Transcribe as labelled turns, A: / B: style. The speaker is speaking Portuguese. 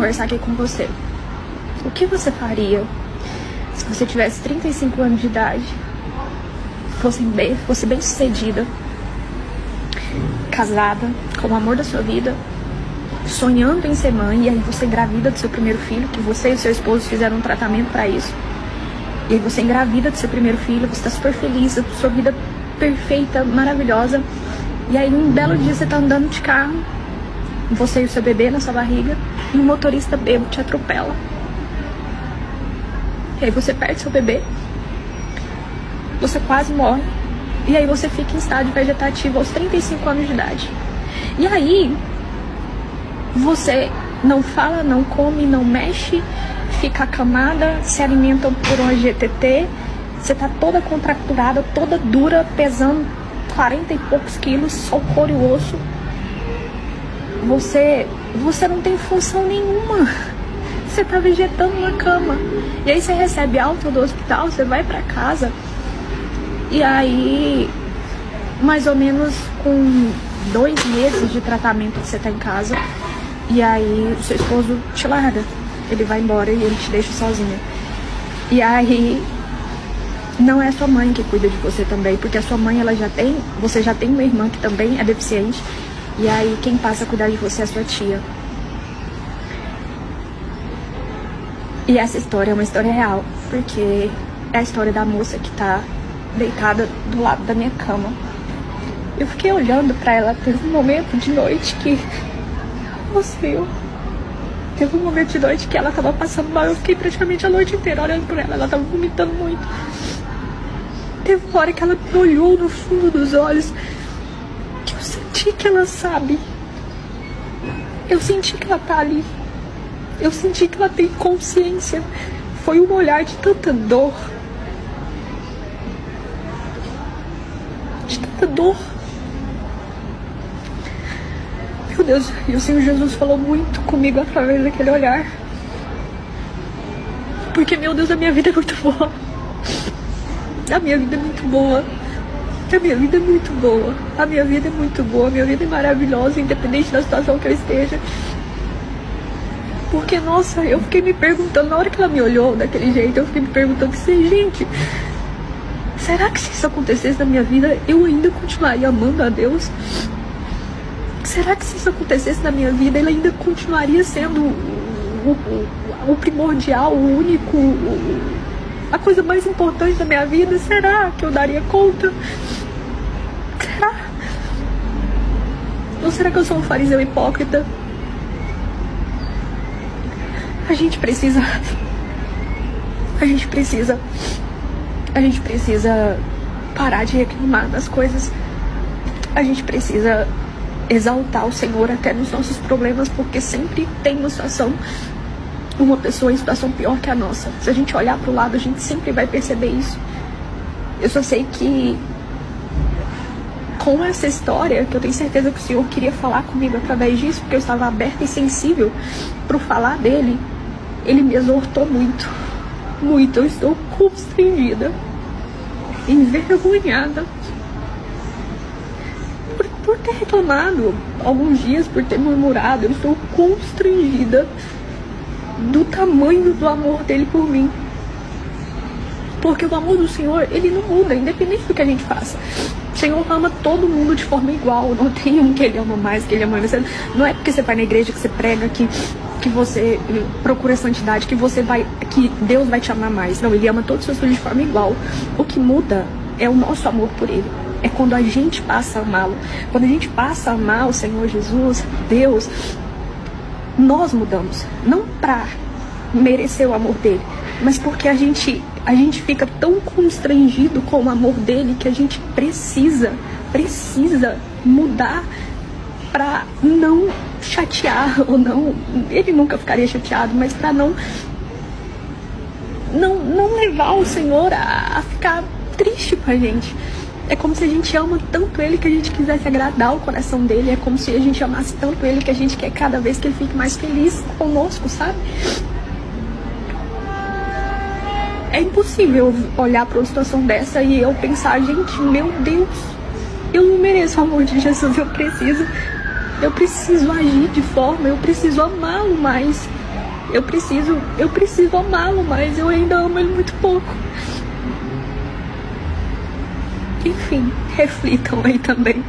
A: conversar aqui com você. O que você faria se você tivesse 35 anos de idade, fosse bem sucedida, casada, com o amor da sua vida, sonhando em ser mãe, e aí você engravida do seu primeiro filho, que você e seu esposo fizeram um tratamento para isso, e aí você engravida do seu primeiro filho, você está super feliz, a sua vida perfeita, maravilhosa, e aí um belo dia você tá andando de carro, você e o seu bebê na sua barriga, e um motorista bêbado te atropela. E aí você perde seu bebê, você quase morre, e aí você fica em estágio vegetativo aos 35 anos de idade. E aí você não fala, não come, não mexe, fica acamada, se alimenta por uma GTT, você tá toda contracturada, toda dura, pesando 40 e poucos quilos, só o couro e o osso. Você não tem função nenhuma. Você tá vegetando na cama. E aí você recebe alta do hospital, você vai pra casa. E aí, mais ou menos com 2 meses de tratamento que você tá em casa, e aí o seu esposo te larga. Ele vai embora e ele te deixa sozinha. E aí, não é a sua mãe que cuida de você também, porque a sua mãe, você já tem uma irmã que também é deficiente. E aí quem passa a cuidar de você é a sua tia. E essa história é uma história real, porque é a história da moça que tá deitada do lado da minha cama. Eu fiquei olhando pra ela, teve um momento de noite que... Teve um momento de noite que ela tava passando mal, eu fiquei praticamente a noite inteira olhando por ela, ela tava vomitando muito. Teve uma hora que ela me olhou no fundo dos olhos, que eu senti que ela sabe. Eu senti que ela tá ali. Eu senti que ela tem consciência. Foi um olhar de tanta dor. De tanta dor. Meu Deus, e o Senhor Jesus falou muito comigo através daquele olhar. Porque, meu Deus, a minha vida é muito boa. A minha vida é muito boa. A minha vida é muito boa. A minha vida é muito boa. A minha vida é maravilhosa, independente da situação que eu esteja. Porque, nossa, eu fiquei me perguntando, na hora que ela me olhou daquele jeito, eu fiquei me perguntando assim, gente, será que se isso acontecesse na minha vida, eu ainda continuaria amando a Deus? Será que se isso acontecesse na minha vida, ele ainda continuaria sendo o primordial, o único, a coisa mais importante da minha vida? Será que eu daria conta? Será? Ou será que eu sou um fariseu hipócrita? A gente precisa parar de reclamar das coisas. A gente precisa exaltar o Senhor até nos nossos problemas, porque sempre tem uma pessoa em situação pior que a nossa. Se a gente olhar pro lado, a gente sempre vai perceber isso. Eu só sei que com essa história, que eu tenho certeza que o Senhor queria falar comigo através disso, porque eu estava aberta e sensível pro falar dele, ele me exortou muito, muito. Eu estou constrangida, envergonhada por ter reclamado alguns dias, por ter murmurado. Eu estou constrangida do tamanho do amor dele por mim, porque o amor do Senhor, ele não muda, independente do que a gente faça. O Senhor ama todo mundo de forma igual. Não tem um que ele ama mais, que ele ama menos. Não é porque você vai na igreja, que você prega, que você procura santidade, que Deus vai te amar mais. Não, ele ama todos os seus filhos de forma igual. O que muda é o nosso amor por ele. É quando a gente passa a amá-lo. Quando a gente passa a amar o Senhor Jesus, Deus, nós mudamos. Não pra merecer o amor dele, mas porque a gente fica tão constrangido com o amor dele que a gente precisa mudar pra não chatear, ou não, ele nunca ficaria chateado, mas pra não levar o Senhor a ficar triste com a gente. É como se a gente ama tanto ele que a gente quisesse agradar o coração dele. É como se a gente amasse tanto ele que a gente quer cada vez que ele fique mais feliz conosco, sabe? É impossível olhar para uma situação dessa e eu pensar, gente, meu Deus, eu não mereço o amor de Jesus, eu preciso Eu preciso agir de forma, eu preciso amá-lo mais. Eu preciso amá-lo mais. Eu ainda amo ele muito pouco. Enfim, reflitam aí também.